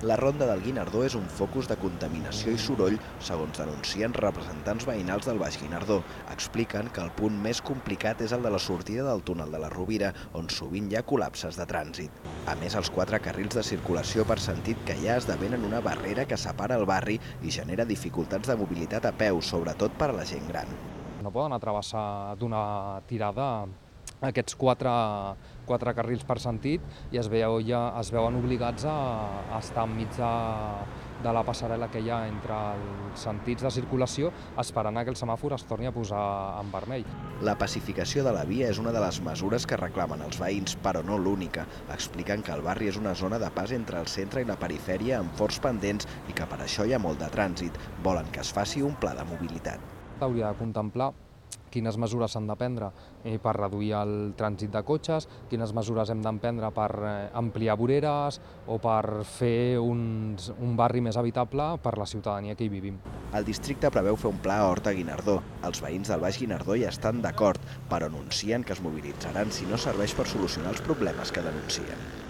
La ronda del Guinardó és un focus de contaminació i soroll, segons denuncien representants veïnals del Baix Guinardó. Expliquen que el punt més complicat és el de la sortida del túnel de la Rovira, on sovint hi ha col·lapses de trànsit. A més, els 4 carrils de circulació per sentit que hi ha esdevenen una barrera que separa el barri i genera dificultats de mobilitat a peu, sobretot per a la gent gran. No poden travessar d'una tirada aquests quatre carrils per sentit i es veuen obligats a estar enmig de la passarel·la que hi ha entre els sentits de circulació esperant que el semàfor es torni a posar en vermell. La pacificació de la via és una de les mesures que reclamen els veïns, però no l'única. Expliquen que el barri és una zona de pas entre el centre i la perifèria amb forts pendents i que per això hi ha molt de trànsit. Volen que es faci un pla de mobilitat. Hauria de contemplar quines mesures s'han de prendre per reduir el trànsit de cotxes, quines mesures hem d'emprendre per ampliar voreres o per fer un barri més habitable per la ciutadania que hi vivim. El districte preveu fer un pla a Horta-Guinardó. Els veïns del Baix Guinardó hi estan d'acord, però anuncien que es mobilitzaran si no serveix per solucionar els problemes que denuncien.